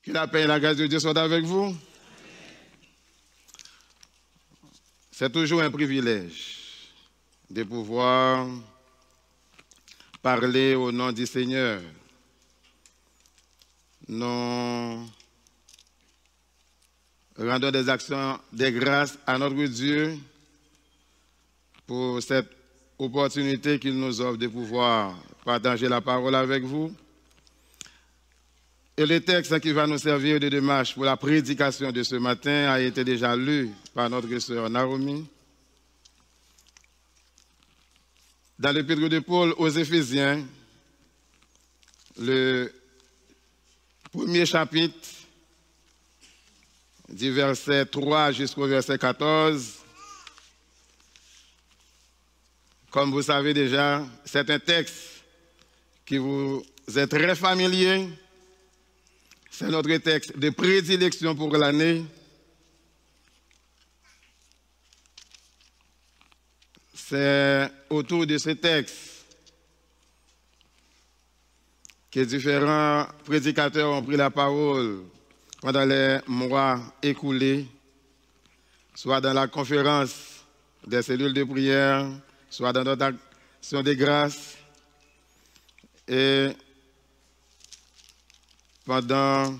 Que la paix et la grâce de Dieu soient avec vous. C'est toujours un privilège de pouvoir parler au nom du Seigneur. Nous rendons des actions de grâce à notre Dieu pour cette opportunité qu'il nous offre de pouvoir partager la parole avec vous. Et le texte qui va nous servir de démarche pour la prédication de ce matin a été déjà lu par notre sœur Naomi. Dans l'épître de Paul aux Éphésiens, le premier chapitre, du verset 3 jusqu'au verset 14, comme vous savez déjà, c'est un texte qui vous est très familier. C'est notre texte de prédilection pour l'année. C'est autour de ce texte que différents prédicateurs ont pris la parole pendant les mois écoulés, soit dans la conférence des cellules de prière, soit dans notre action de grâce. Et pendant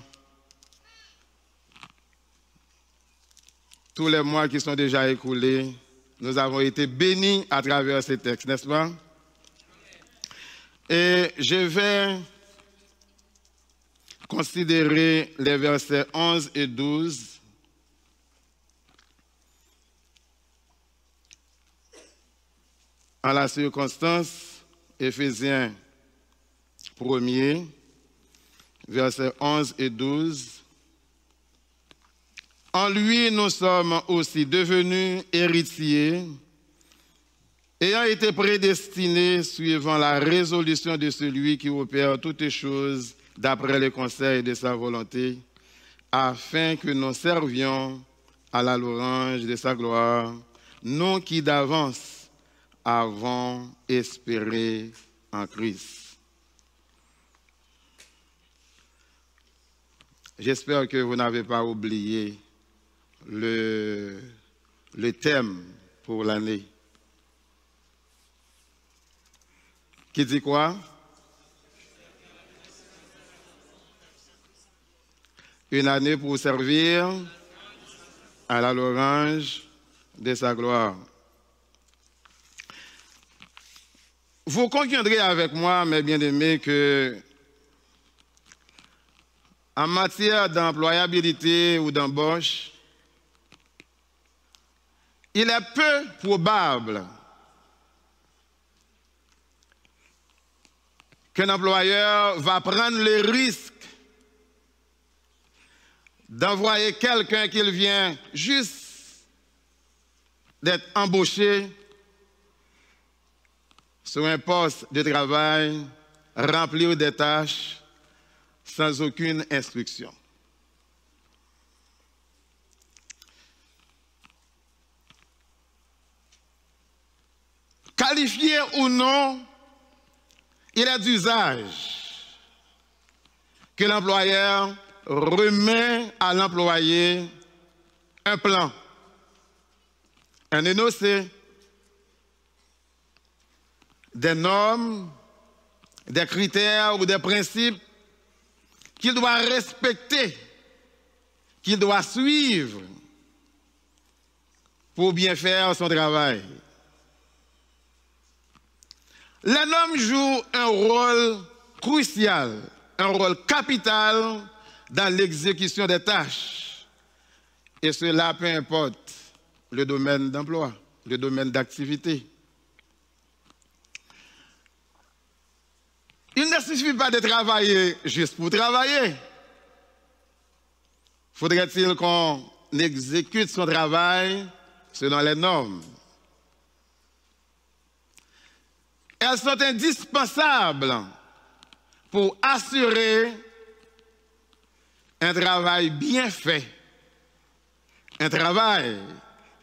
tous les mois qui sont déjà écoulés, nous avons été bénis à travers ces textes, n'est-ce pas? Et je vais considérer les versets 11 et 12. En la circonstance, Éphésiens 1er, versets 11 et 12. En lui, nous sommes aussi devenus héritiers, ayant été prédestinés suivant la résolution de celui qui opère toutes choses d'après le conseil de sa volonté, afin que nous servions à la louange de sa gloire, nous qui d'avance avons espéré en Christ. J'espère que vous n'avez pas oublié le thème pour l'année. Qui dit quoi? Une année pour servir à la louange de sa gloire. Vous conviendrez avec moi, mes bien-aimés, que en matière d'employabilité ou d'embauche, il est peu probable qu'un employeur va prendre le risque d'envoyer quelqu'un qu'il vient juste d'être embauché sur un poste de travail, remplir des tâches sans aucune instruction. Qualifié ou non, il est d'usage que l'employeur remet à l'employé un plan, un énoncé, des normes, des critères ou des principes qu'il doit respecter, qu'il doit suivre pour bien faire son travail. Les normes jouent un rôle crucial, un rôle capital dans l'exécution des tâches. Et cela peu importe le domaine d'emploi, le domaine d'activité. Il ne suffit pas de travailler juste pour travailler. Faudrait-il qu'on exécute son travail selon les normes? Elles sont indispensables pour assurer un travail bien fait, un travail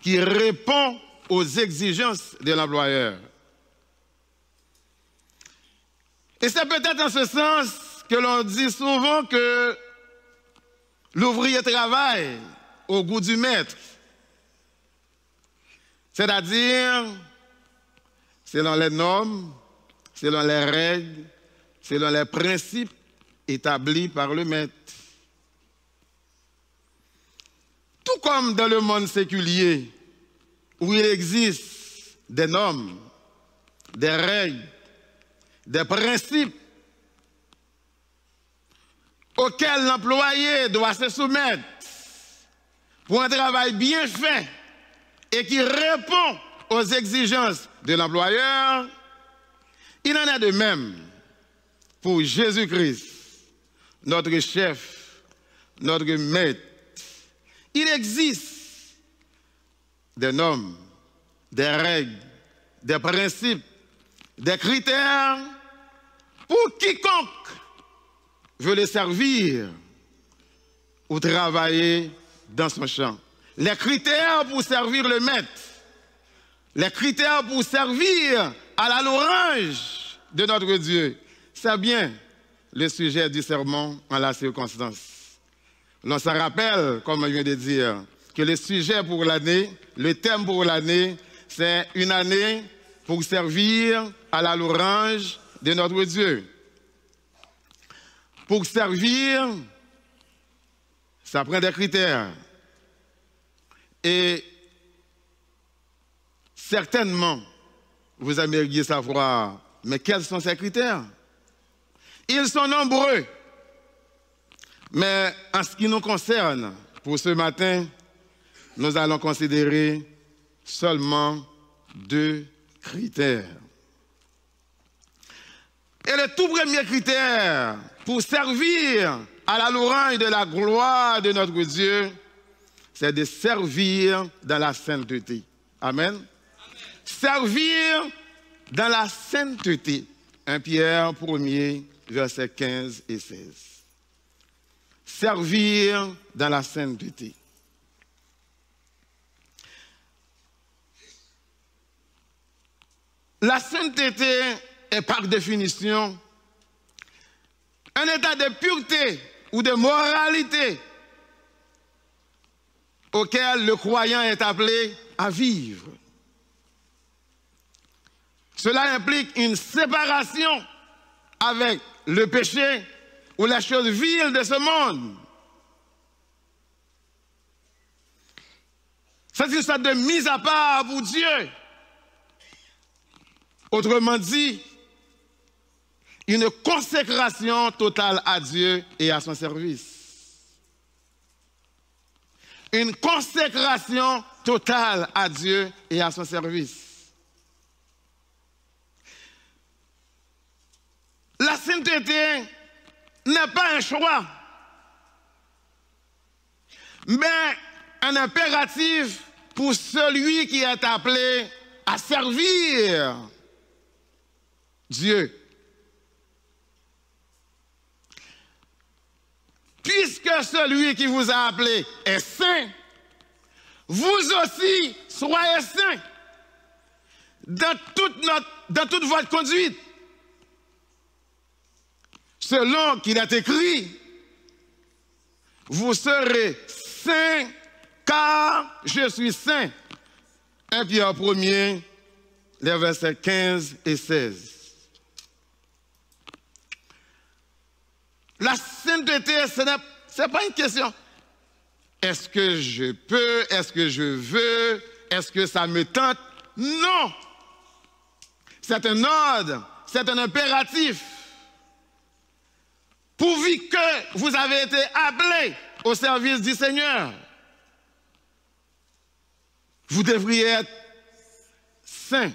qui répond aux exigences de l'employeur. Et c'est peut-être en ce sens que l'on dit souvent que L'ouvrier travaille au goût du maître. C'est-à-dire, selon les normes, selon les règles, selon les principes établis par le maître. Tout comme dans le monde séculier, où il existe des normes, des règles, des principes auxquels l'employé doit se soumettre pour un travail bien fait et qui répond aux exigences de l'employeur, il en est de même pour Jésus-Christ, notre chef, notre maître. Il existe des normes, des règles, des principes, des critères pour quiconque veut le servir ou travailler dans son champ. Les critères pour servir le maître, les critères pour servir à la louange de notre Dieu. C'est bien le sujet du sermon en la circonstance. L'on se rappelle, comme je viens de dire, que le sujet pour l'année, le thème pour l'année, c'est une année pour servir à la louange de notre Dieu. Pour servir, ça prend des critères. Et certainement, vous aimeriez savoir, mais quels sont ces critères? Ils sont nombreux. Mais en ce qui nous concerne, pour ce matin, nous allons considérer seulement 2 critères. Et le tout premier critère pour servir à la louange de la gloire de notre Dieu, c'est de servir dans la sainteté. Amen. Amen. Servir dans la sainteté. 1 Pierre 1er, versets 15 et 16. Servir dans la sainteté. La sainteté est par définition un état de pureté ou de moralité auquel le croyant est appelé à vivre. Cela implique une séparation avec le péché ou les choses viles de ce monde. C'est une sorte de mise à part pour Dieu. Autrement dit, une consécration totale à Dieu et à son service. Une consécration totale à Dieu et à son service. La sainteté n'est pas un choix, mais un impératif pour celui qui est appelé à servir Dieu. Puisque celui qui vous a appelé est saint, vous aussi soyez saints dans toute votre conduite. Selon qu'il est écrit, vous serez saints car je suis saint. 1 Pierre 1er, les versets 15 et 16. La sainteté, ce n'est pas une question. Est-ce que je peux? Est-ce que je veux? Est-ce que ça me tente? Non. C'est un ordre, c'est un impératif. Pourvu que vous avez été appelés au service du Seigneur, vous devriez être saints.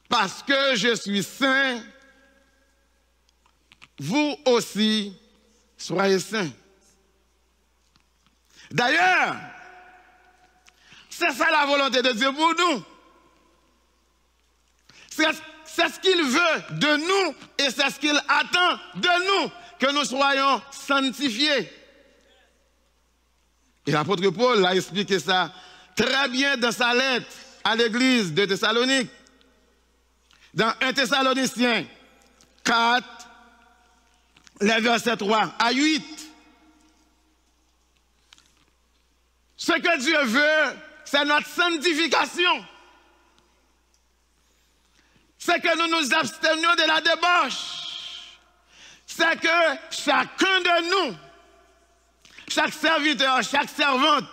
Parce que je suis saint, vous aussi soyez saints. D'ailleurs, c'est ça la volonté de Dieu pour nous. C'est ce qu'il veut de nous et c'est ce qu'il attend de nous, que nous soyons sanctifiés. Et l'apôtre Paul a expliqué ça très bien dans sa lettre à l'église de Thessalonique. Dans 1 Thessaloniciens 4, les versets 3 à 8, Ce que Dieu veut, c'est notre sanctification. C'est que nous nous abstenions de la débauche. C'est que chacun de nous, chaque serviteur, chaque servante,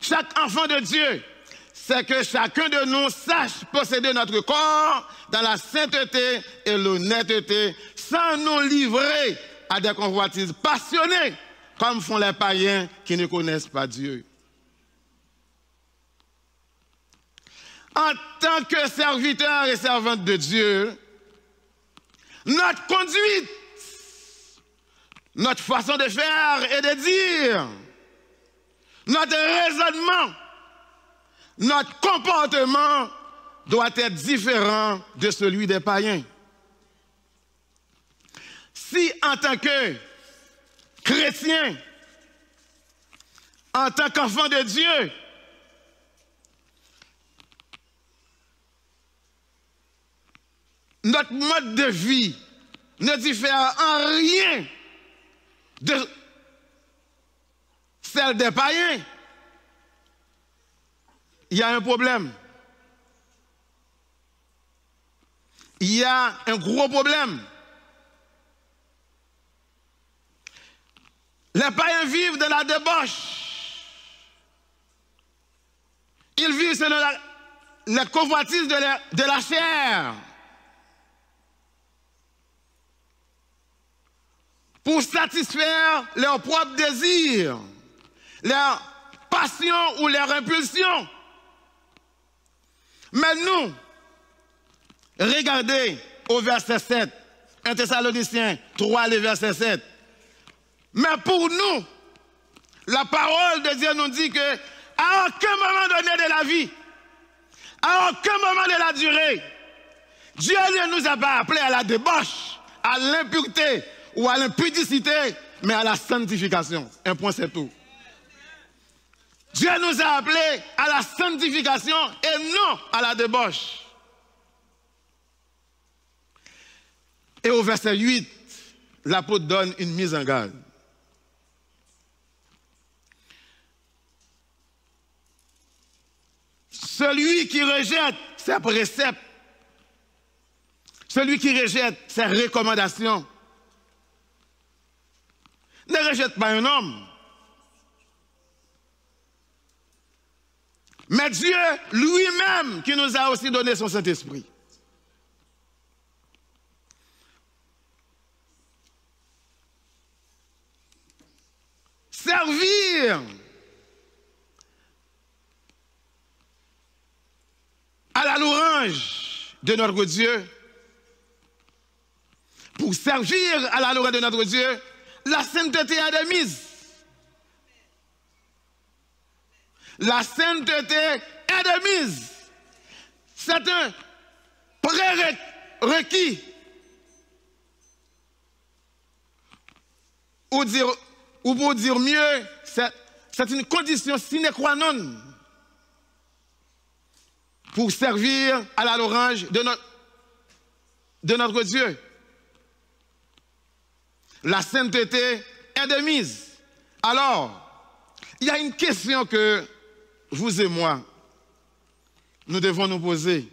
chaque enfant de Dieu, c'est que chacun de nous sache posséder notre corps dans la sainteté et l'honnêteté, sans nous livrer à des convoitises passionnées, comme font les païens qui ne connaissent pas Dieu. En tant que serviteurs et servantes de Dieu, notre conduite, notre façon de faire et de dire, notre raisonnement, notre comportement doit être différent de celui des païens. Si en tant que chrétien, en tant qu'enfant de Dieu, notre mode de vie ne diffère en rien de celle des païens, il y a un problème. Il y a un gros problème. Les païens vivent de la débauche. Ils vivent selon les convoitises de la chair. Pour satisfaire leurs propres désirs, leurs passions ou leurs impulsions. Mais nous, regardez au verset 7, 1 Thessaloniciens 3, le verset 7. Mais pour nous, la parole de Dieu nous dit que à aucun moment donné de la vie, à aucun moment de la durée, Dieu ne nous a pas appelés à la débauche, à l'impureté ou à l'impudicité, mais à la sanctification. Un point, c'est tout. Dieu nous a appelés à la sanctification et non à la débauche. Et au verset 8, l'apôtre donne une mise en garde. Celui qui rejette ses préceptes, celui qui rejette ses recommandations, ne rejette pas un homme. Mais Dieu lui-même qui nous a aussi donné son Saint-Esprit. Servir à la louange de notre Dieu. Pour servir à la louange de notre Dieu, la sainteté est de mise. La sainteté est de mise. C'est un prérequis. Ou pour dire mieux, c'est une condition sine qua non pour servir à la louange de notre Dieu. La sainteté est de mise. Alors, il y a une question que vous et moi, nous devons nous poser.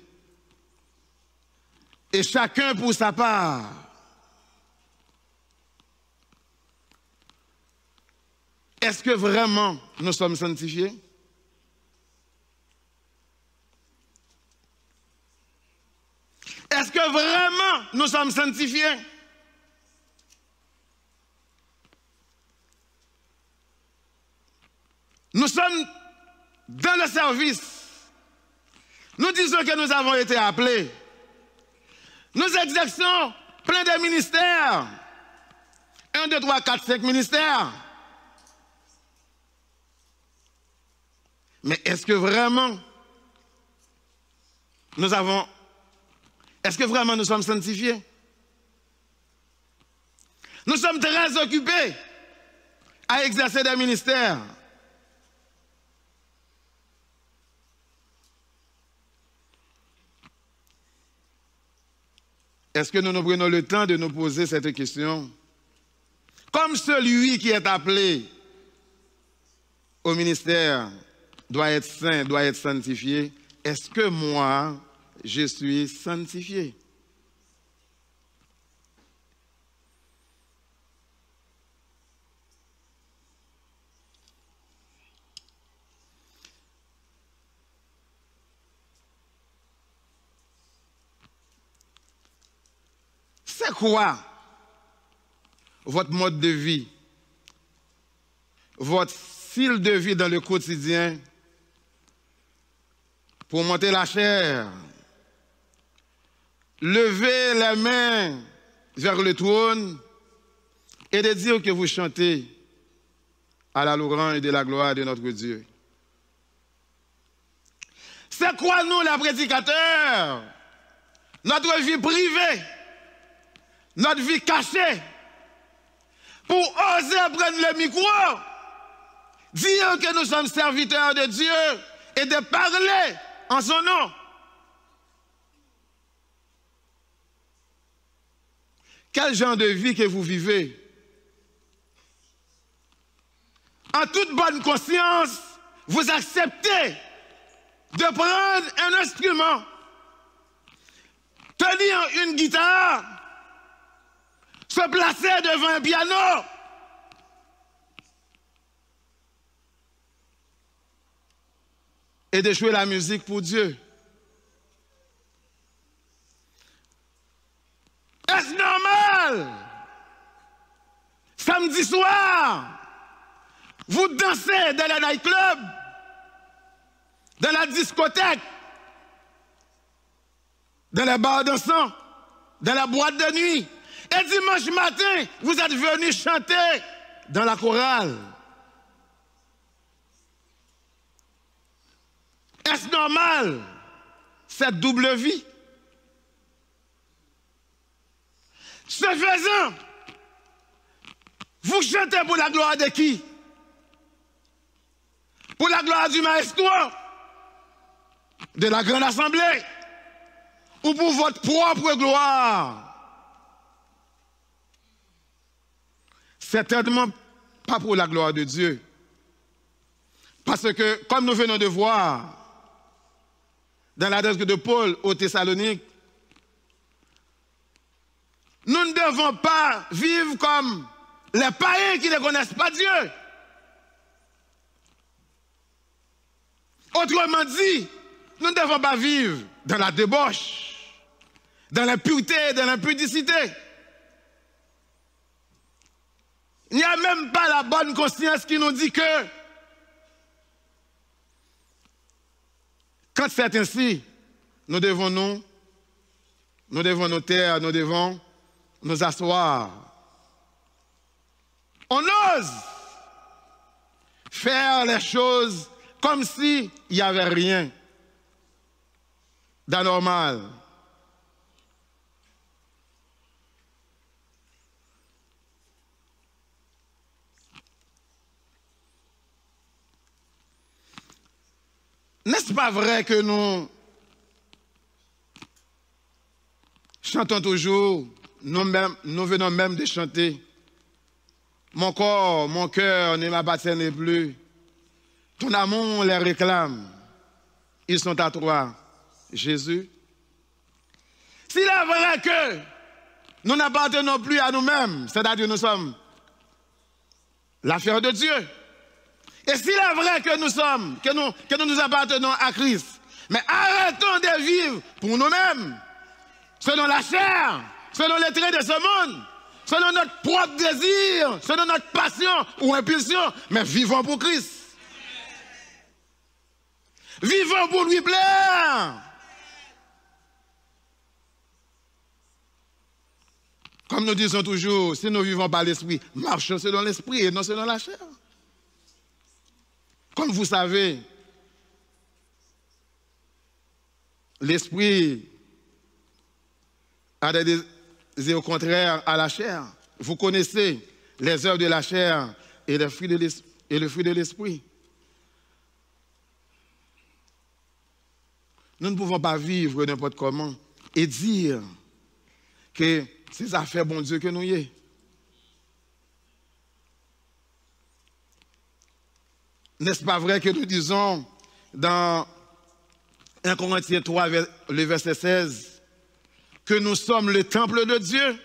Et chacun pour sa part. Est-ce que vraiment nous sommes sanctifiés? Est-ce que vraiment nous sommes sanctifiés? Nous sommes dans le service. Nous disons que nous avons été appelés. Nous exerçons plein de ministères. 1, 2, 3, 4, 5 ministères. Mais est-ce que vraiment nous sommes sanctifiés? Nous sommes très occupés à exercer des ministères. Est-ce que nous nous prenons le temps de nous poser cette question? Comme celui qui est appelé au ministère doit être saint, doit être sanctifié. Est-ce que moi, je suis sanctifié? C'est quoi votre mode de vie, votre style de vie dans le quotidien pour monter la chair, lever les mains vers le trône et de dire que vous chantez à la louange et de la gloire de notre Dieu? C'est quoi nous, les prédicateurs? Notre vie privée, notre vie cachée, pour oser prendre le micro, dire que nous sommes serviteurs de Dieu et de parler en son nom. Quel genre de vie que vous vivez? En toute bonne conscience, vous acceptez de prendre un instrument, tenir une guitare, se placer devant un piano et de jouer la musique pour Dieu. Est-ce normal? Samedi soir, vous dansez dans le nightclub, dans la discothèque, dans les bars dansants, dans la boîte de nuit. Et dimanche matin, vous êtes venus chanter dans la chorale. Est-ce normal, cette double vie? Ce faisant, vous chantez pour la gloire de qui? Pour la gloire du maestro, de la grande assemblée, ou pour votre propre gloire? Certainement pas pour la gloire de Dieu. Parce que, comme nous venons de voir dans la lettre de Paul aux Thessaloniques, nous ne devons pas vivre comme les païens qui ne connaissent pas Dieu. Autrement dit, nous ne devons pas vivre dans la débauche, dans l'impureté, dans l'impudicité. Il n'y a même pas la bonne conscience qui nous dit que quand c'est ainsi, nous devons nous taire, nous devons nous asseoir. On ose faire les choses comme s'il n'y avait rien d'anormal. N'est-ce pas vrai que nous chantons toujours, nous venons même de chanter, mon corps, mon cœur ne m'appartient plus, ton amour les réclame, ils sont à toi, Jésus. S'il est vrai que nous n'appartenons plus à nous-mêmes, c'est-à-dire nous sommes l'affaire de Dieu, et s'il est vrai que nous nous appartenons à Christ, mais arrêtons de vivre pour nous-mêmes, selon la chair, selon les traits de ce monde, selon notre propre désir, selon notre passion ou impulsion, mais vivons pour Christ. Vivons pour lui plaire. Comme nous disons toujours, si nous vivons par l'esprit, marchons selon l'esprit et non selon la chair. Comme vous savez, l'esprit a des désirs contraires à la chair. Vous connaissez les œuvres de la chair et le fruit de l'esprit. Nous ne pouvons pas vivre n'importe comment et dire que c'est affaire bon Dieu que nous y est. n'est-ce pas vrai que nous disons dans 1 Corinthiens 3, le verset 16, que nous sommes le temple de Dieu?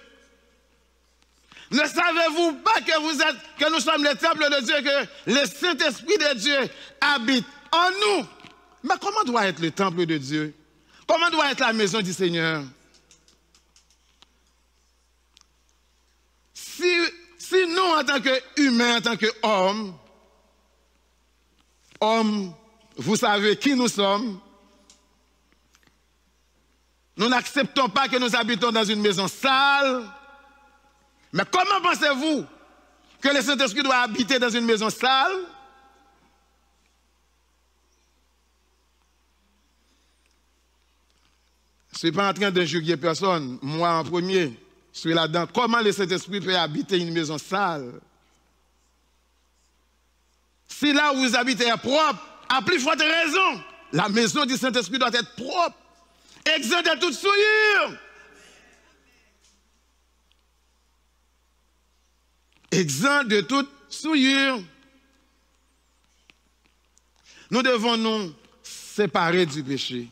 Ne savez-vous pas que nous sommes le temple de Dieu, que le Saint-Esprit de Dieu habite en nous? Mais comment doit être le temple de Dieu? Comment doit être la maison du Seigneur? Si nous, en tant qu'humains, en tant qu'hommes, vous savez qui nous sommes, nous n'acceptons pas que nous habitons dans une maison sale. Mais comment pensez-vous que le Saint-Esprit doit habiter dans une maison sale? Je ne suis pas en train de juger personne, moi en premier, je suis là-dedans. Comment le Saint-Esprit peut habiter une maison sale? Si là où vous habitez est propre, à plus forte raison, la maison du Saint-Esprit doit être propre, exempte de toute souillure. Exempt de toute souillure. Nous devons nous séparer du péché,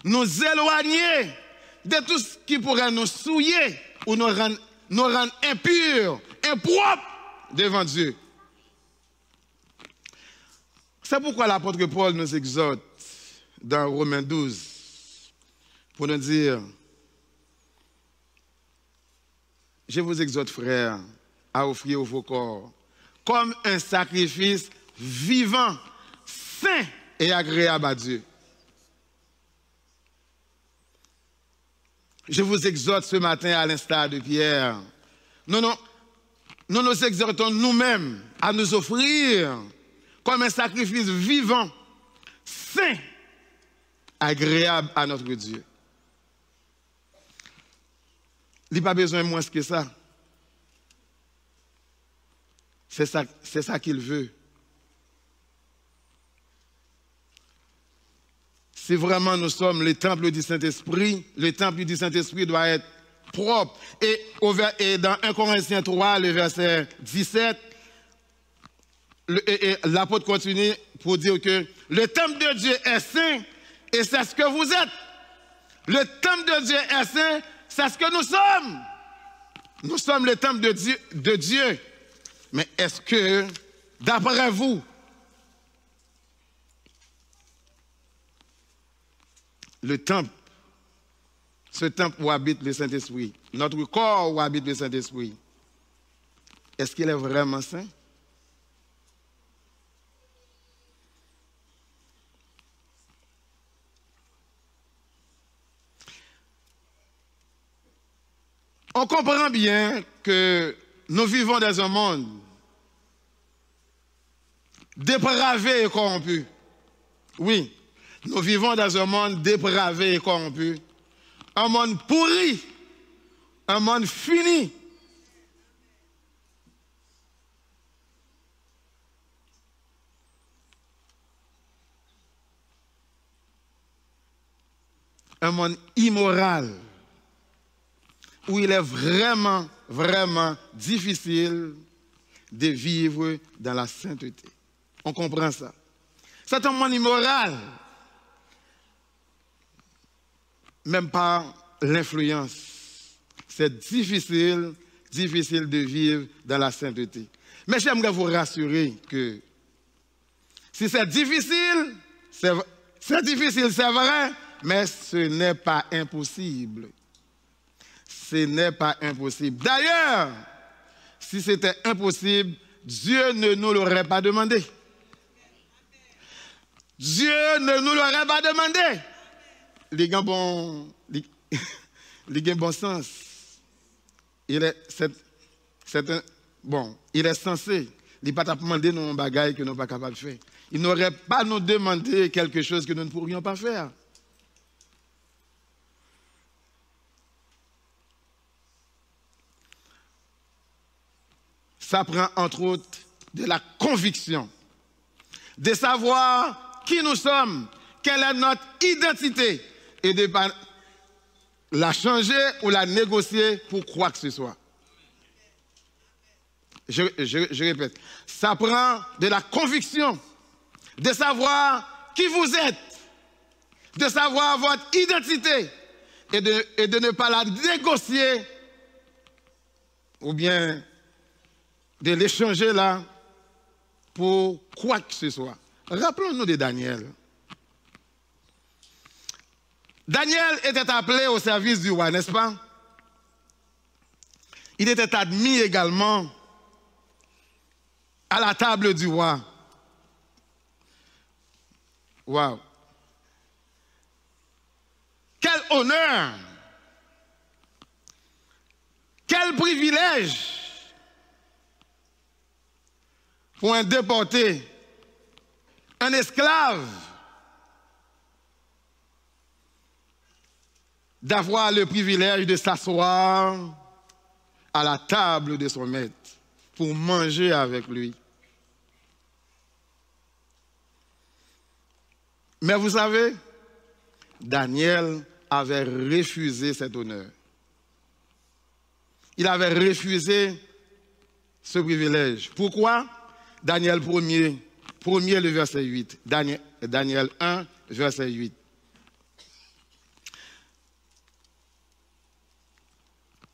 nous éloigner de tout ce qui pourrait nous souiller ou nous rendre impurs, impropres devant Dieu. C'est pourquoi l'apôtre Paul nous exhorte dans Romains 12 pour nous dire: je vous exhorte, frères, à offrir vos corps comme un sacrifice vivant, saint et agréable à Dieu. Je vous exhorte ce matin à l'instar de Pierre. Nous nous exhortons nous-mêmes à nous offrir comme un sacrifice vivant, saint, agréable à notre Dieu. Il n'y a pas besoin de moins que ça. C'est ça qu'il veut. Si vraiment nous sommes le temple du Saint-Esprit, le temple du Saint-Esprit doit être propre. Et dans 1 Corinthiens 3, le verset 17, l'apôtre continue pour dire que le temple de Dieu est saint et c'est ce que vous êtes. Le temple de Dieu est saint, c'est ce que nous sommes. Nous sommes le temple de Dieu. Mais est-ce que, d'après vous, le temple, ce temple où habite le Saint-Esprit, notre corps où habite le Saint-Esprit, est-ce qu'il est vraiment saint? On comprend bien que nous vivons dans un monde dépravé et corrompu. Oui, nous vivons dans un monde dépravé et corrompu. Un monde pourri, un monde fini. Un monde immoral, où il est vraiment, vraiment difficile de vivre dans la sainteté. On comprend ça. C'est un monde immoral, même par l'influence. C'est difficile de vivre dans la sainteté. Mais j'aimerais vous rassurer que si c'est difficile, c'est vrai, mais ce n'est pas impossible. Ce n'est pas impossible. D'ailleurs, si c'était impossible, Dieu ne nous l'aurait pas demandé. Dieu ne nous l'aurait pas demandé. Il a bon sens. Il est censé. Il n'a pas demandé nos bagailles que nous ne sommes pas capables de faire. Il n'aurait pas nous demandé quelque chose que nous ne pourrions pas faire. Ça prend entre autres de la conviction, de savoir qui nous sommes, quelle est notre identité, et de ne pas la changer ou la négocier pour quoi que ce soit. Je répète, ça prend de la conviction, de savoir qui vous êtes, de savoir votre identité et de ne pas la négocier ou bien de l'échanger là pour quoi que ce soit. Rappelons-nous de Daniel. Daniel était appelé au service du roi, n'est-ce pas? Il était admis également à la table du roi. Waouh! Quel honneur! Quel privilège pour un déporté, un esclave, d'avoir le privilège de s'asseoir à la table de son maître pour manger avec lui. Mais vous savez, Daniel avait refusé cet honneur. Il avait refusé ce privilège. Pourquoi? Daniel 1er, le verset 8. Daniel 1, verset 8.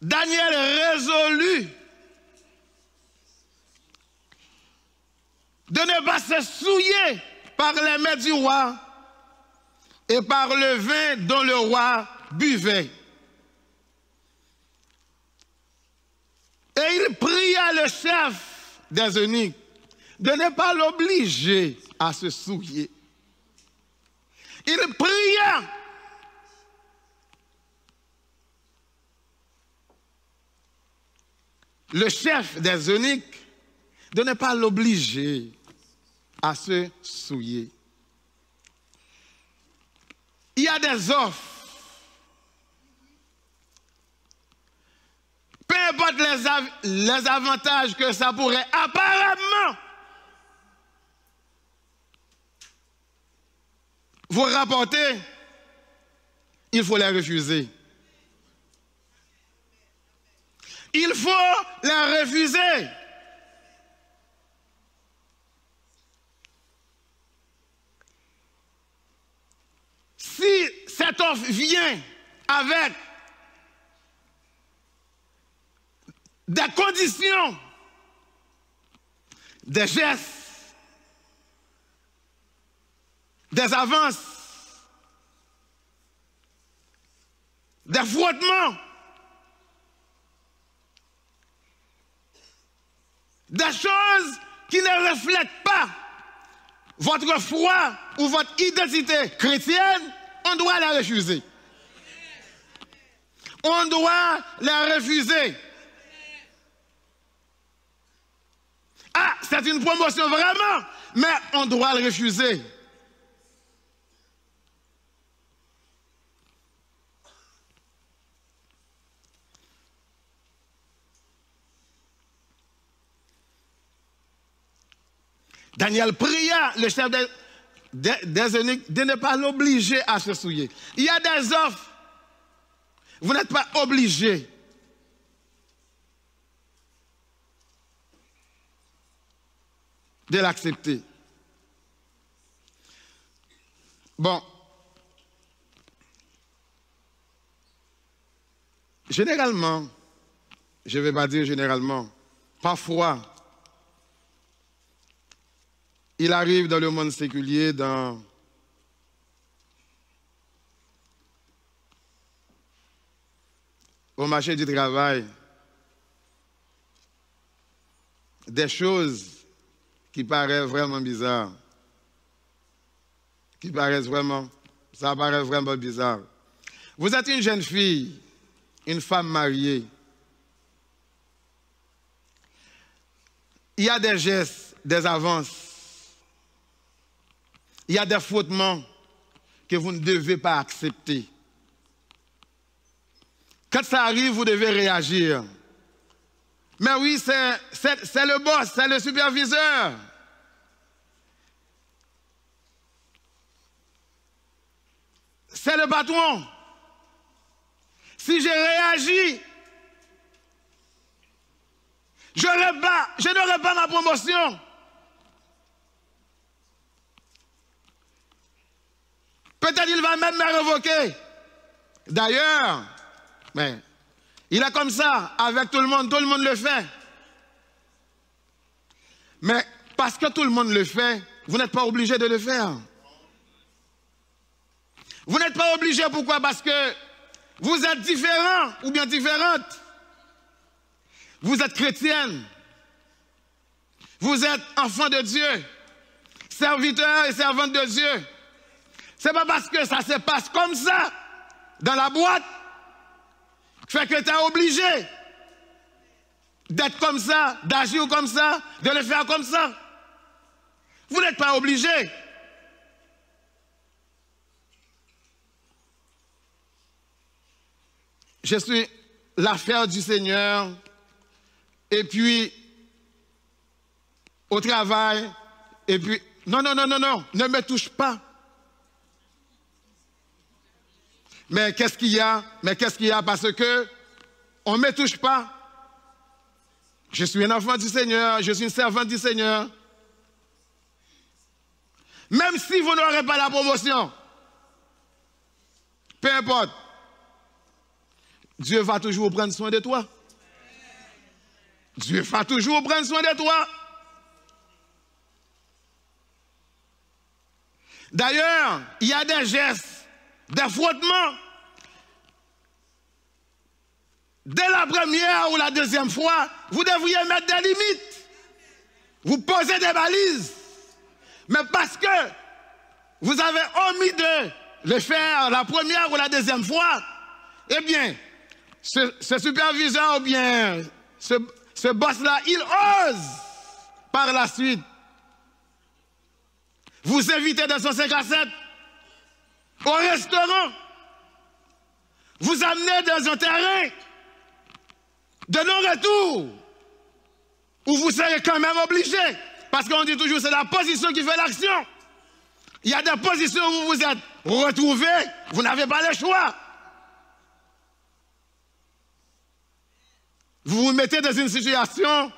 Daniel résolut de ne pas se souiller par les mains du roi et par le vin dont le roi buvait. Et il pria le chef des eunuques de ne pas l'obliger à se souiller. Il pria le chef des eunuques de ne pas l'obliger à se souiller. Il y a des offres. Peu importe les avantages que ça pourrait apparemment vous rapporter, il faut les refuser. Il faut les refuser. Si cette offre vient avec des conditions, des gestes, des avances, des frottements, des choses qui ne reflètent pas votre foi ou votre identité chrétienne, on doit la refuser. On doit la refuser. Ah, c'est une promotion vraiment, mais on doit le refuser. Daniel pria le chef des eunuques de ne pas l'obliger à se souiller. Il y a des offres. Vous n'êtes pas obligé. De l'accepter. Bon. Généralement, je ne vais pas dire généralement, parfois, il arrive dans le monde séculier, au marché du travail, des choses qui paraissent vraiment bizarres. Ça paraît vraiment bizarre. Vous êtes une jeune fille, une femme mariée. Il y a des gestes, des avances. Il y a des frottements que vous ne devez pas accepter. Quand ça arrive, vous devez réagir. Mais oui, c'est le boss, c'est le superviseur. C'est le patron. Si j'ai réagi, je n'aurai pas ma promotion. Peut-être il va même me révoquer. D'ailleurs, mais il est comme ça avec tout le monde le fait. Mais parce que tout le monde le fait, vous n'êtes pas obligé de le faire. Vous n'êtes pas obligé, pourquoi? Parce que vous êtes différents ou bien différentes. Vous êtes chrétienne. Vous êtes enfant de Dieu. Serviteur et servante de Dieu. Ce n'est pas parce que ça se passe comme ça dans la boîte fait que tu es obligé d'être comme ça, d'agir comme ça, de le faire comme ça. Vous n'êtes pas obligé. Je suis l'affaire du Seigneur et puis au travail et puis non, ne me touche pas. Mais qu'est-ce qu'il y a? Parce que on ne me touche pas. Je suis un enfant du Seigneur, je suis une servante du Seigneur. Même si vous n'aurez pas la promotion, peu importe, Dieu va toujours prendre soin de toi. Dieu va toujours prendre soin de toi. D'ailleurs, il y a des gestes, des frottements. Dès la première ou la deuxième fois, vous devriez mettre des limites. Vous posez des balises. Mais parce que vous avez omis de le faire la première ou la deuxième fois, eh bien, ce superviseur ou bien ce boss-là, il ose par la suite vous inviter dans son 5 à 7 au restaurant, vous amener dans un terrain de non-retour où vous serez quand même obligé. Parce qu'on dit toujours c'est la position qui fait l'action. Il y a des positions où vous vous êtes retrouvés, vous n'avez pas le choix. Vous vous mettez dans une situation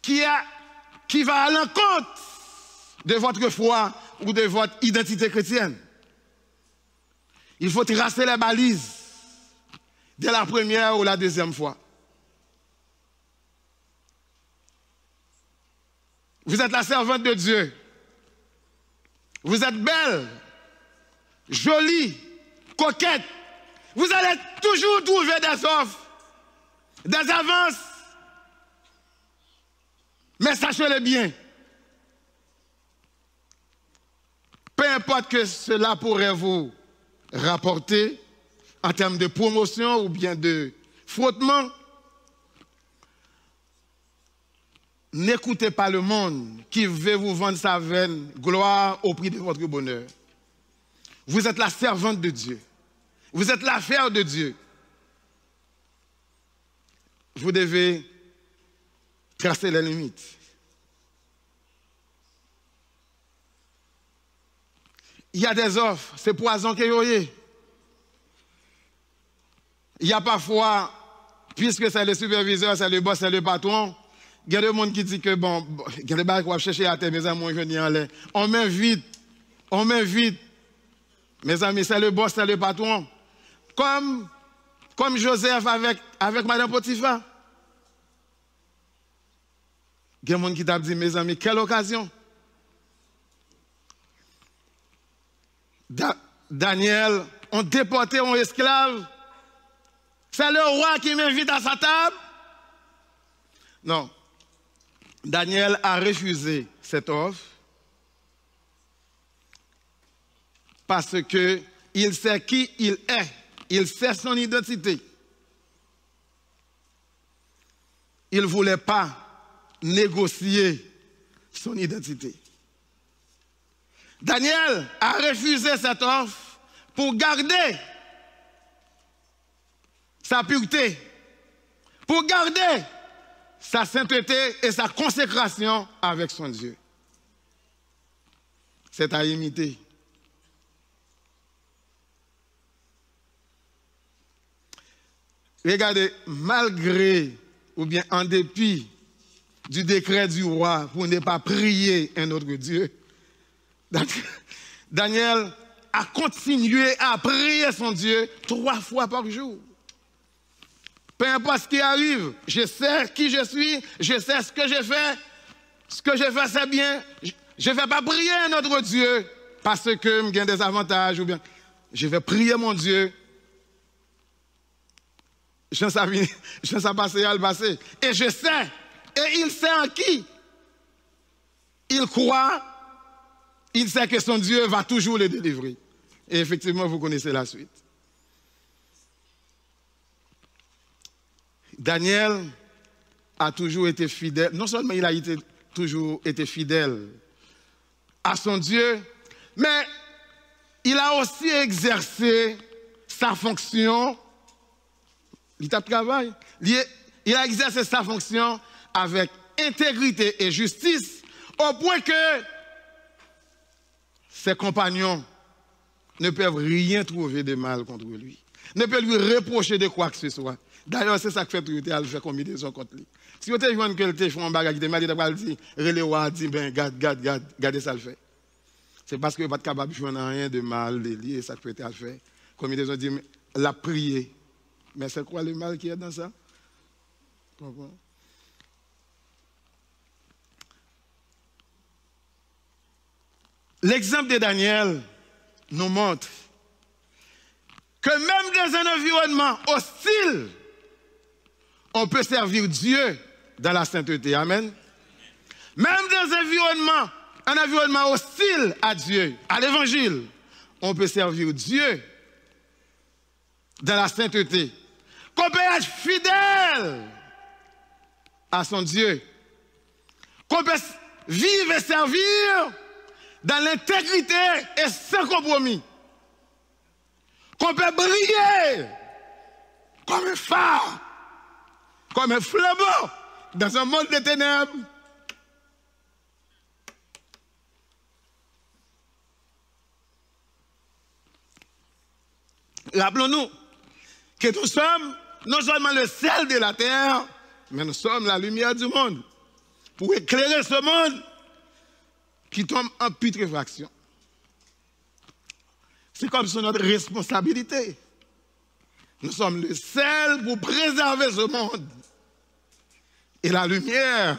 qui va à l'encontre de votre foi ou de votre identité chrétienne. Il faut tracer les balises dès la première ou la deuxième fois. Vous êtes la servante de Dieu. Vous êtes belle, jolie, coquette. Vous allez toujours trouver des offres, des avances. Mais sachez-le bien, peu importe que cela pourrait vous rapporter en termes de promotion ou bien de frottement, n'écoutez pas le monde qui veut vous vendre sa vaine gloire au prix de votre bonheur. Vous êtes la servante de Dieu. Vous êtes l'affaire de Dieu. Vous devez tracer les limites. Il y a des offres, c'est poison que vous voyez. Il y a parfois, puisque c'est le superviseur, c'est le boss, c'est le patron, il y a des gens qui disent que bon, il y a des gens qui vont chercher à terre, mes amis, je viens en l'air. On m'invite. Mes amis, c'est le boss, c'est le patron. Comme Joseph avec Madame Potiphar. Il y a des gens qui t'ont dit, mes amis, quelle occasion. Daniel, on déporté un esclave. C'est le roi qui m'invite à sa table. Non. Daniel a refusé cette offre parce qu'il sait qui il est. Il sait son identité. Il ne voulait pas négocier son identité. Daniel a refusé cette offre pour garder sa pureté, pour garder sa sainteté et sa consécration avec son Dieu. C'est à imiter. Regardez, malgré ou bien en dépit du décret du roi pour ne pas prier un autre Dieu, Daniel a continué à prier son Dieu 3 fois par jour. Peu importe ce qui arrive, je sais qui je suis, je sais ce que j'ai fait. Ce que je fais, c'est bien. Je ne vais pas prier notre Dieu parce que j'ai des avantages ou bien. Je vais prier mon Dieu. Je ne sais pas si il va passer. Et je sais. Et il sait en qui. Il croit. Il sait que son Dieu va toujours le délivrer. Et effectivement, vous connaissez la suite. Daniel a toujours été fidèle. Non seulement il a toujours été fidèle à son Dieu, mais il a aussi exercé sa fonction. Il travaille. Il a exercé sa fonction avec intégrité et justice, au point que ses compagnons ne peuvent rien trouver de mal contre lui, ne peuvent lui reprocher de quoi que ce soit. D'ailleurs, c'est ça que fait tout le monde fait combinaison contre lui. Si vous avez vu que le fait un bagage qui te dit, il dit, relève, dit, ben, gardez ça le fait. C'est parce que vous n'êtes pas capable de faire rien de mal, de lier, ça que le fait. Combinaison dit, la prier. Mais c'est quoi le mal qui est dans ça? L'exemple de Daniel nous montre que même dans un environnement hostile, on peut servir Dieu dans la sainteté. Amen. Même dans un environnement hostile à Dieu, à l'évangile, on peut servir Dieu dans la sainteté. Qu'on peut être fidèle à son Dieu. Qu'on peut vivre et servir dans l'intégrité et sans compromis. Qu'on peut briller comme un phare, comme un flambeau dans un monde de ténèbres. Rappelons-nous que nous sommes non seulement le sel de la terre, mais nous sommes la lumière du monde. Pour éclairer ce monde qui tombe en putréfaction. C'est comme sur notre responsabilité. Nous sommes le sel pour préserver ce monde. Et la lumière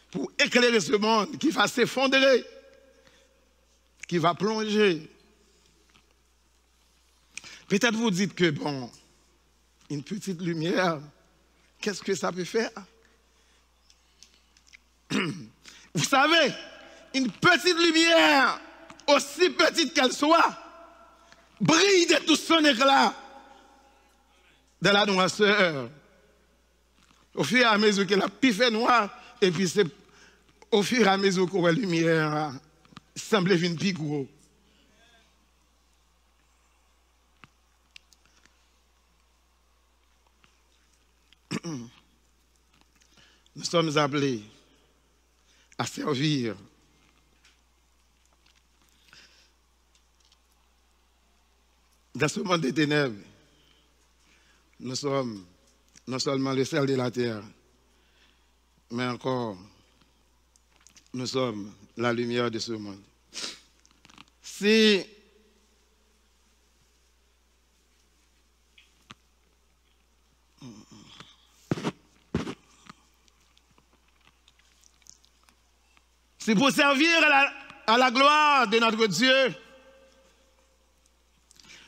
pour éclairer ce monde qui va s'effondrer, qui va plonger. Peut-être vous dites que, bon, une petite lumière, qu'est-ce que ça peut faire? Vous savez, une petite lumière, aussi petite qu'elle soit, brille de tout son éclat dans la noirceur. Au fur et à mesure que la pif est noire, et puis c'est au fur et à mesure que la lumière semble venir plus gros. Nous sommes appelés à servir dans ce monde des ténèbres. Nous sommes non seulement le sel de la terre, mais encore, nous sommes la lumière de ce monde. Si pour servir à la gloire de notre Dieu,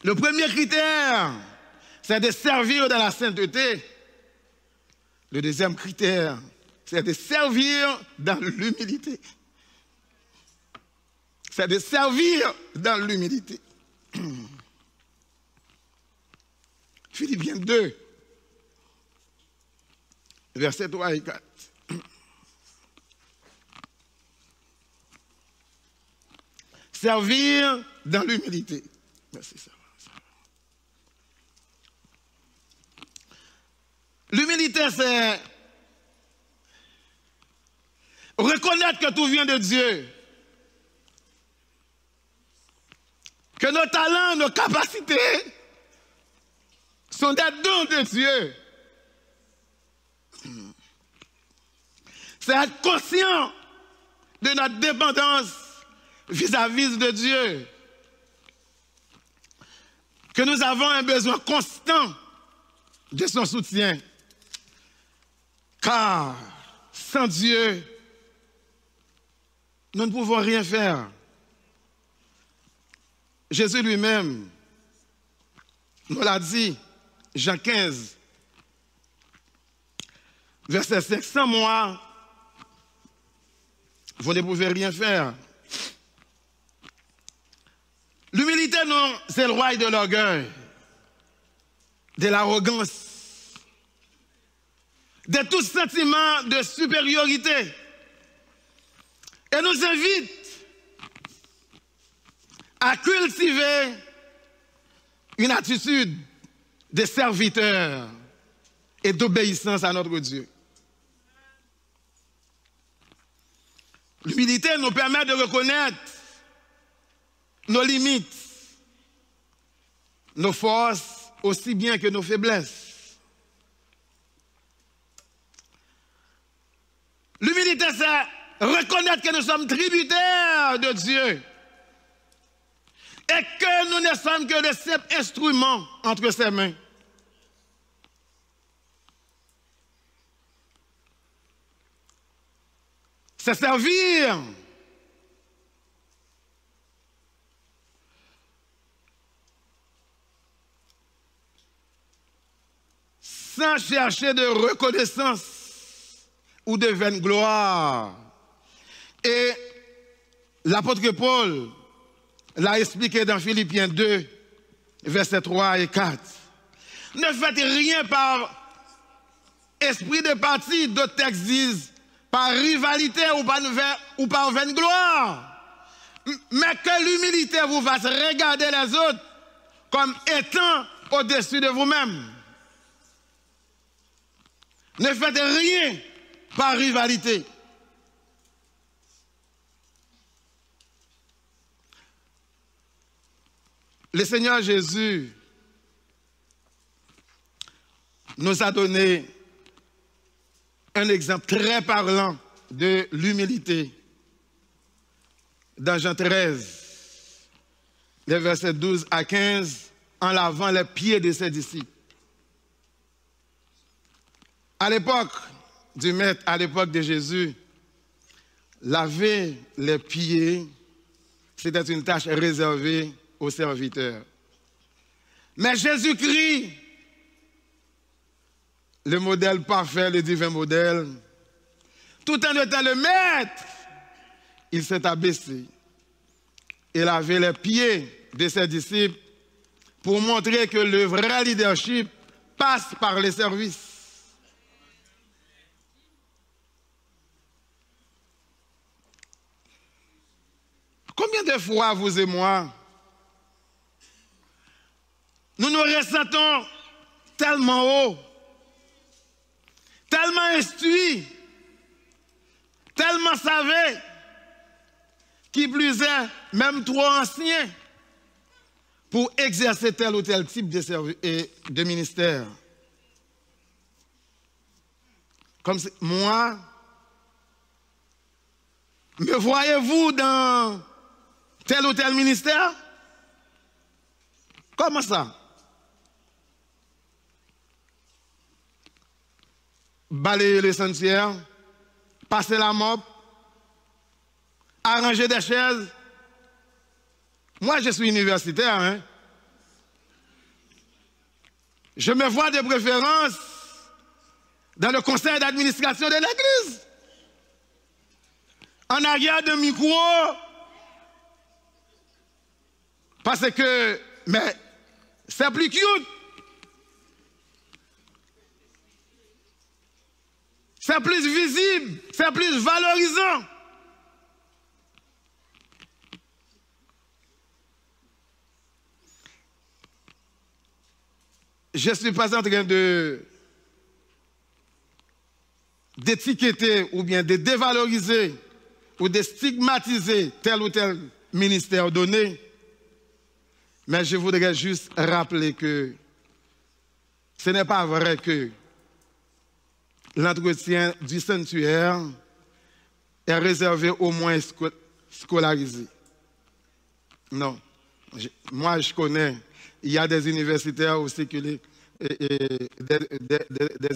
le premier critère, c'est de servir dans la sainteté. Le deuxième critère, c'est de servir dans l'humilité. C'est de servir dans l'humilité. Philippiens 2, versets 3 et 4. Servir dans l'humilité. Merci, ça va. L'humilité, c'est reconnaître que tout vient de Dieu. Que nos talents, nos capacités sont des dons de Dieu. C'est être conscient de notre dépendance vis-à-vis de Dieu. Que nous avons un besoin constant de son soutien. Car sans Dieu, nous ne pouvons rien faire. Jésus lui-même nous l'a dit, Jean 15, verset 5, sans moi, vous ne pouvez rien faire. L'humilité, non, c'est le roi de l'orgueil, de l'arrogance, de tout sentiment de supériorité. Et nous invite à cultiver une attitude de serviteur et d'obéissance à notre Dieu. L'humilité nous permet de reconnaître nos limites, nos forces, aussi bien que nos faiblesses. L'humilité, c'est reconnaître que nous sommes tributaires de Dieu et que nous ne sommes que de simples instruments entre ses mains. C'est servir sans chercher de reconnaissance ou de vaine gloire. Et l'apôtre Paul l'a expliqué dans Philippiens 2, versets 3 et 4. Ne faites rien par esprit de parti, d'autres textes disent, par rivalité ou par vaine gloire. Mais que l'humilité vous fasse regarder les autres comme étant au-dessus de vous-même. Ne faites rien par rivalité. Le Seigneur Jésus nous a donné un exemple très parlant de l'humilité. Dans Jean 13, les versets 12 à 15, en lavant les pieds de ses disciples. À l'époque du Maître, à l'époque de Jésus, laver les pieds, c'était une tâche réservée aux serviteurs. Mais Jésus-Christ, le modèle parfait, le divin modèle, tout en étant le Maître, il s'est abaissé et lavé les pieds de ses disciples pour montrer que le vrai leadership passe par les services. Combien de fois, vous et moi, nous nous ressentons tellement hauts, tellement instruits, tellement savés, qui plus est, même trop anciens, pour exercer tel ou tel type de service et de ministère. Comme moi, me voyez-vous dans tel ou tel ministère? Comment ça? Balayer les sentiers, passer la mop, arranger des chaises. Moi, je suis universitaire. Hein? Je me vois de préférence dans le conseil d'administration de l'église. En arrière de micro, parce que, mais c'est plus cute. C'est plus visible, c'est plus valorisant. Je ne suis pas en train d'étiqueter ou bien de dévaloriser ou de stigmatiser tel ou tel ministère donné, mais je voudrais juste rappeler que ce n'est pas vrai que l'entretien du sanctuaire est réservé aux moins scolarisés. Non. Moi, je connais. Il y a des universitaires aussi des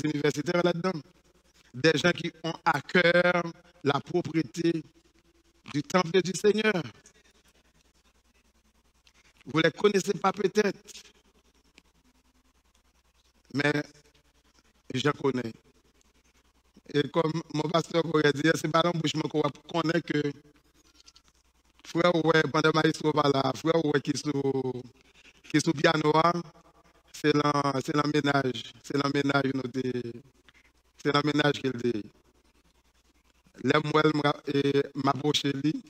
universitaires là-dedans. Des gens qui ont à cœur la propriété du temple du Seigneur. Vous ne les connaissez pas peut-être, mais je connais. Et comme mon pasteur pourrait dire, c'est pas l'embouchement qu'on connaît que frère ouais pendant maestro là, frère ouais qui sous piano, c'est l'emménage, c'est l'emménage qu'il dit. Les moelles m'approcher lui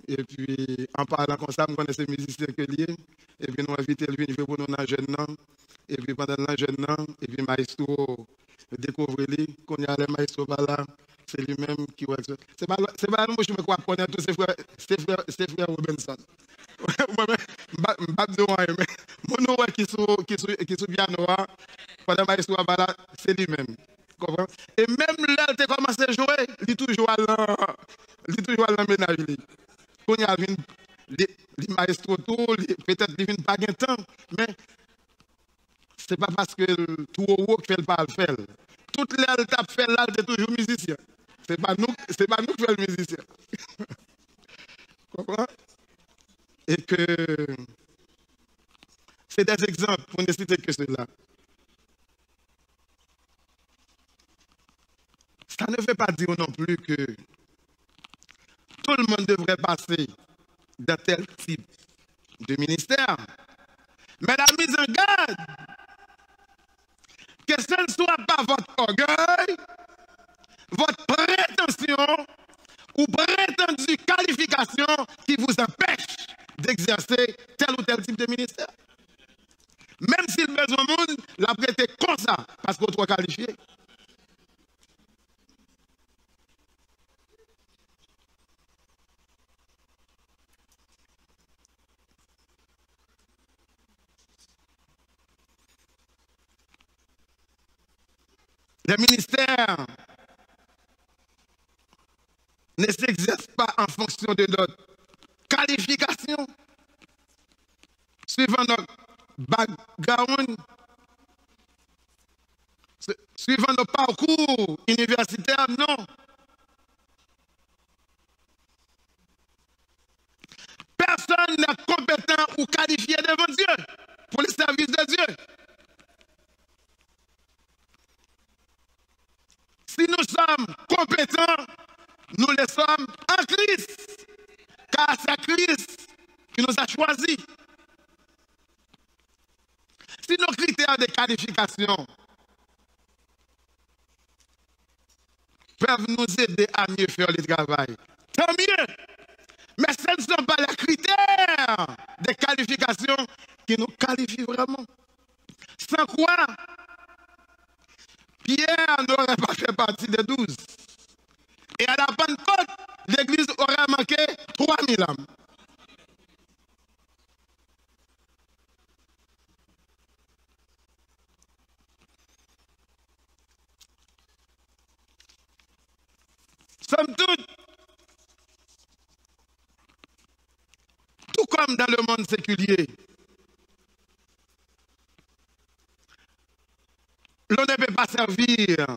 et puis en parlant comme ça, je connais ces musiciens que lié et puis nous inviter lui venir pour nous dans jeune et puis pendant le jeune et puis maestro découvrir lui qu'on y a les maestro là. C'est lui-même qui va. C'est pas nous, je me crois connaître tous ces frères Robinson. Mon nom qui sont bien noirs, pendant ma histoire, c'est lui-même. Et même là, il a commencé à jouer, il est toujours à l'emménage. Quand il y a les maestros, peut-être qu'il n'y a pas de temps, mais ce n'est pas parce que tout au haut fait le pas le faire. Toute l'aile tape fait là, c'est toujours musicien. Ce n'est pas nous qui faisons le musicien. Comprends? Et que c'est des exemples pour ne citer que cela. Ça ne veut pas dire non plus que tout le monde devrait passer dans tel type de ministère. Mais la mise en garde, que ce ne soit pas votre orgueil, votre prétention ou prétendue qualification qui vous empêche d'exercer tel ou tel type de ministère. Même si le besoin monde l'a prêté comme ça, parce qu'on soit qualifié. Les ministères ne s'exercent pas en fonction de notre qualification, suivant notre background, suivant notre parcours universitaire, non. Personne n'est compétent ou qualifié devant Dieu pour le service de Dieu. Si nous sommes compétents, nous le sommes en Christ, car c'est Christ qui nous a choisis. Si nos critères de qualification peuvent nous aider à mieux faire le travail, tant mieux. Mais ce ne sont pas les critères de qualification qui nous qualifient vraiment. Sans quoi, Pierre n'aurait pas fait partie des 12. Et à la Pentecôte, l'Église aurait manqué 3000 âmes. Somme toute, tout comme dans le monde séculier, l'on ne peut pas servir,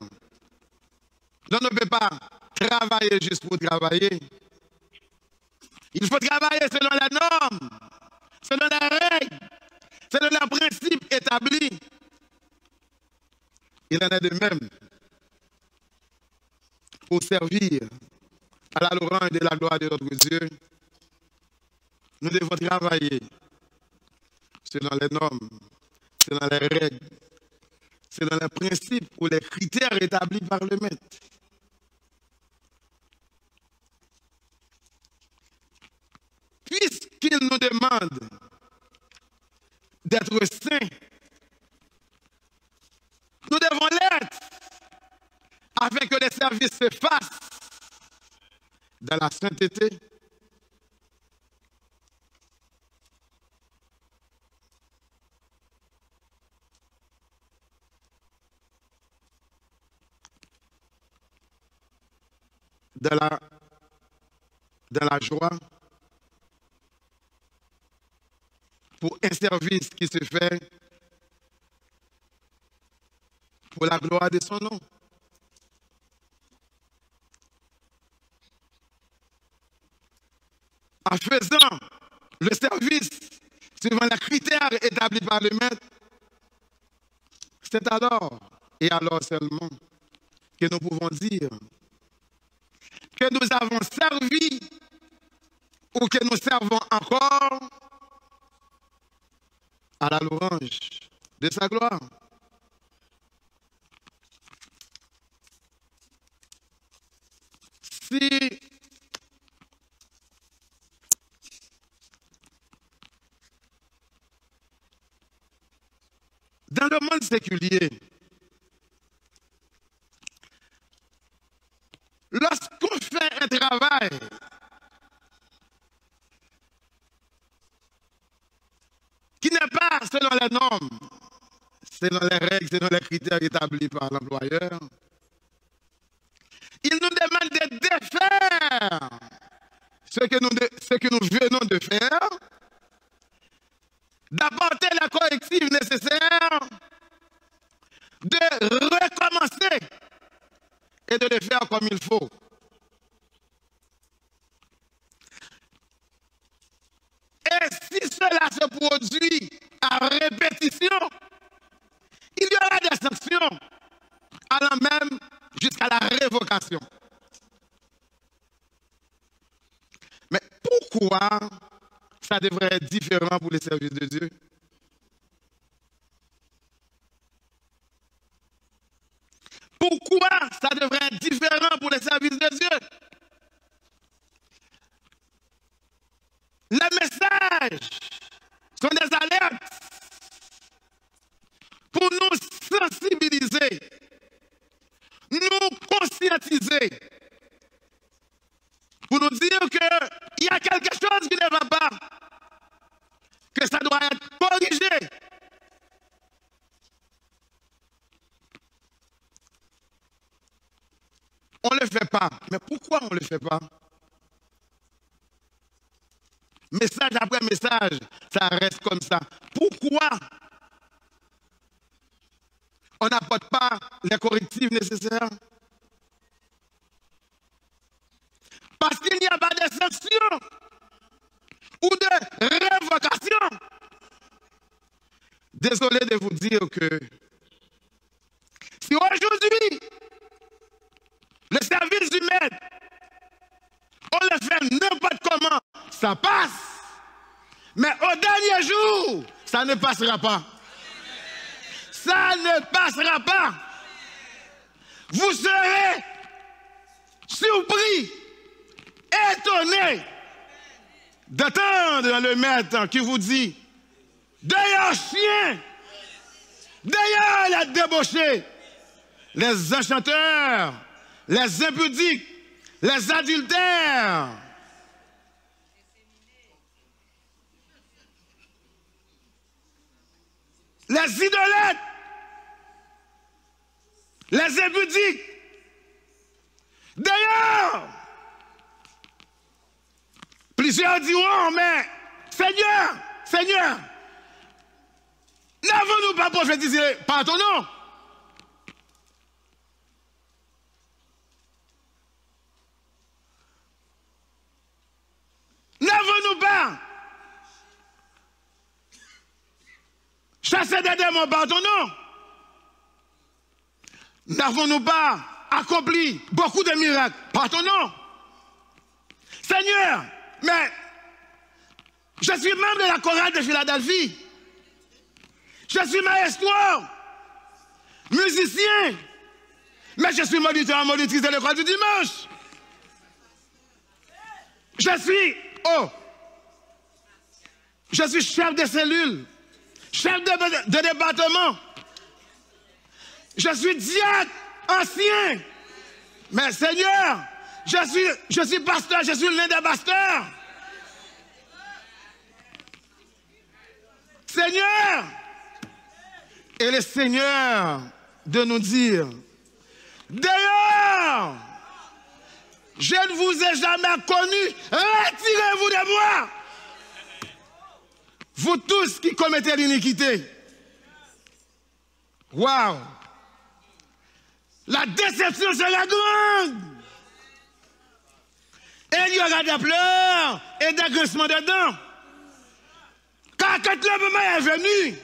l'on ne peut pas travailler juste pour travailler. Il faut travailler selon les normes, selon les règles, selon les principes établis. Il en est de même pour servir à la louange de la gloire de notre Dieu. Nous devons travailler selon les normes, selon les règles, selon les principes ou les critères établis par le maître. Puisqu'il nous demande d'être saints, nous devons l'être afin que les services se fassent dans la sainteté. Dans la joie, pour un service qui se fait pour la gloire de son nom. En faisant le service suivant les critères établis par le maître, c'est alors et alors seulement que nous pouvons dire que nous avons servi ou que nous servons encore à la louange de sa gloire. Si dans le monde séculier, lorsqu'on fait un travail qui n'est pas selon les normes, selon les règles, selon les critères établis par l'employeur, il nous demande de défaire ce que nous venons de faire, d'apporter les correctifs nécessaires, de recommencer et de le faire comme il faut. Et si cela se produit à répétition, il y aura des sanctions allant même jusqu'à la révocation. Mais pourquoi ça devrait être différent pour les services de Dieu? Pourquoi ça devrait être différent pour les services de Dieu? Les messages sont des alertes pour nous sensibiliser, nous conscientiser, pour nous dire qu'il y a quelque chose qui ne va pas, que ça doit être corrigé. On ne le fait pas. Mais pourquoi on ne le fait pas? Message après message, ça reste comme ça. Pourquoi on n'apporte pas les correctifs nécessaires? Parce qu'il n'y a pas de sanctions ou de révocation. Désolé de vous dire que si aujourd'hui, le service du maître, on le fait n'importe comment, ça passe. Mais au dernier jour, ça ne passera pas. Ça ne passera pas. Vous serez surpris, étonné d'attendre le maître qui vous dit: d'ailleurs, chien, d'ailleurs, les débauchés, les enchanteurs, les impudiques, les adultères, les idolâtres, les impudiques. D'ailleurs, plusieurs diront: mais Seigneur, Seigneur, n'avons-nous pas prophétisé par ton nom? N'avons-nous pas chassé des démons par ton nom? N'avons-nous pas accompli beaucoup de miracles par ton nom? Seigneur, mais je suis membre de la chorale de Philadelphie. Je suis maestro, musicien, mais je suis moniteur, monitrice de l'école du dimanche. Je suis chef de cellule, chef de département. Je suis diacre ancien. Mais Seigneur, je suis pasteur, je suis l'un des pasteurs. Seigneur, et le Seigneur de nous dire: d'ailleurs, je ne vous ai jamais connu, retirez-vous de moi. vous tous qui commettez l'iniquité. Waouh! La déception sera grande. Et il y aura des pleurs et des grincements de dents. Car quand le moment est venu,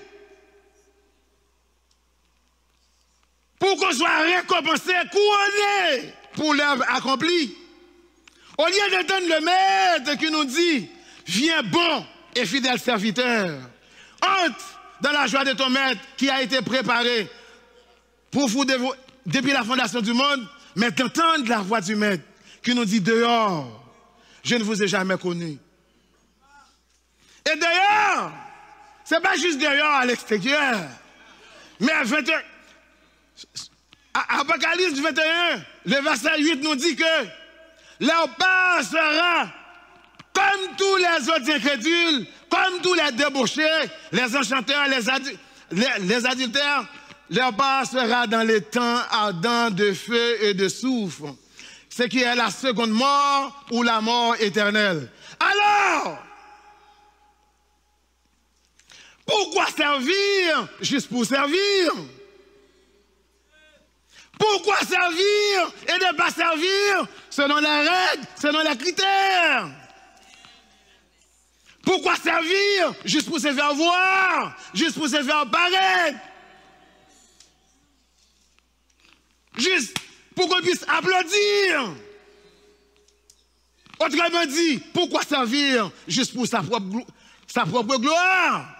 pour qu'on soit récompensé, couronné pour l'œuvre accomplie, au lieu d'entendre le maître qui nous dit, viens bon et fidèle serviteur, entre dans la joie de ton maître qui a été préparé pour vous depuis la fondation du monde, mais d'entendre la voix du maître qui nous dit dehors, je ne vous ai jamais connu. Et dehors, ce n'est pas juste dehors à l'extérieur, mais à 21, Apocalypse 21, le verset 8 nous dit que leur part sera comme tous les autres incrédules, comme tous les débauchés, les enchanteurs, les adultères, leur part sera dans les temps ardents de feu et de soufre, ce qui est la seconde mort ou la mort éternelle. Alors, pourquoi servir juste pour servir? Pourquoi servir et ne pas servir selon les règles, selon les critères? Pourquoi servir juste pour se faire voir, juste pour se faire paraître? Juste pour qu'on puisse applaudir. Autrement dit, pourquoi servir juste pour sa propre gloire?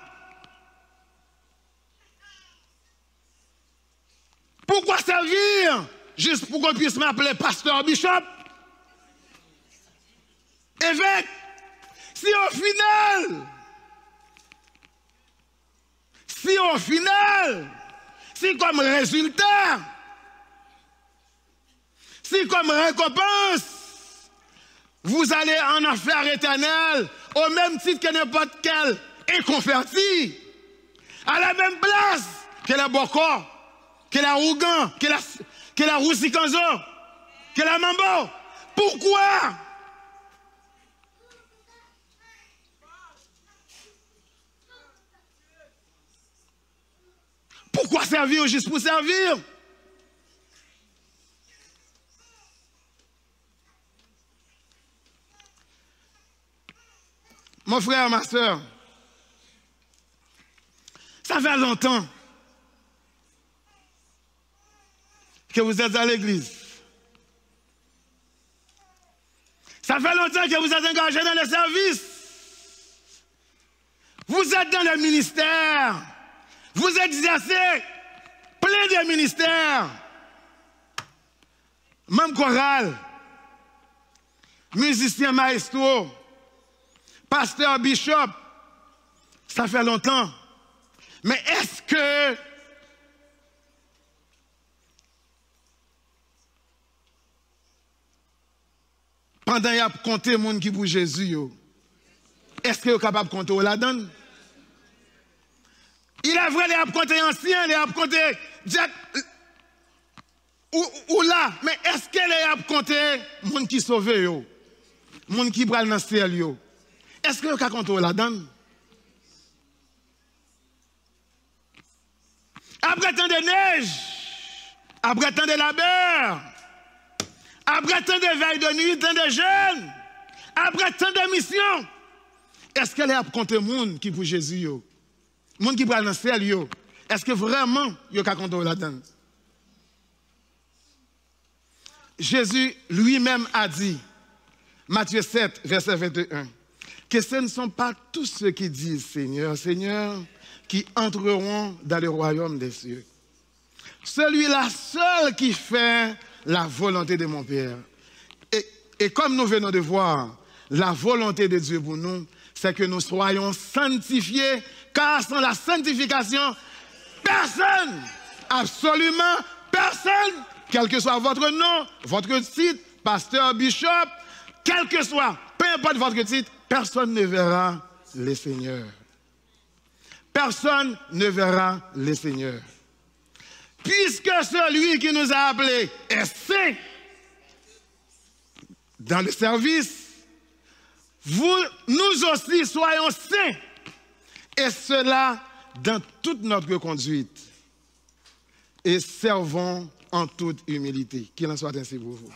Pourquoi servir juste pour qu'on puisse m'appeler pasteur, bishop, évêque? Si au final, si comme résultat, si comme récompense, vous allez en enfer éternel, au même titre que n'importe quel inconverti, à la même place que la Boko, que la Rougan, que la Roussikanzo, que la Mambo. Pourquoi? Pourquoi servir juste pour servir? Mon frère, ma soeur, ça fait longtemps que vous êtes à l'église. Ça fait longtemps que vous êtes engagé dans le service. Vous êtes dans le ministère. Vous exercez plein de ministères. Même chorale, musicien maestro, pasteur bishop. Ça fait longtemps. Mais est-ce que pendant qu'il y a compté les gens qui pour Jésus, est-ce que vous êtes capable de compter la donne? Il est vrai, il a compté ancien, il a compté Jack ou là, mais est-ce qu'il a compté les gens qui sauvent, les gens qui prennent dans le ciel? Est-ce que vous avez compté la donne? Après tant de neige, après tant de labeur, après tant de veilles de nuit, tant de jeûnes, après tant de missions, est-ce qu'elle a compté les gens qui pour Jésus? Les gens qui prennent dans le ciel, est-ce que vraiment vous avez compté la donne? Jésus lui-même a dit, Matthieu 7, verset 21, que ce ne sont pas tous ceux qui disent Seigneur, Seigneur, qui entreront dans le royaume des cieux. Celui-là seul qui fait la volonté de mon Père. Et comme nous venons de voir, la volonté de Dieu pour nous, c'est que nous soyons sanctifiés, car sans la sanctification, personne, absolument personne, quel que soit votre nom, votre titre, pasteur, bishop, quel que soit, peu importe votre titre, personne ne verra le Seigneur. Personne ne verra le Seigneur. Puisque celui qui nous a appelés est saint dans le service, nous aussi soyons saints Et cela dans toute notre conduite. Et servons en toute humilité. Qu'il en soit ainsi pour vous.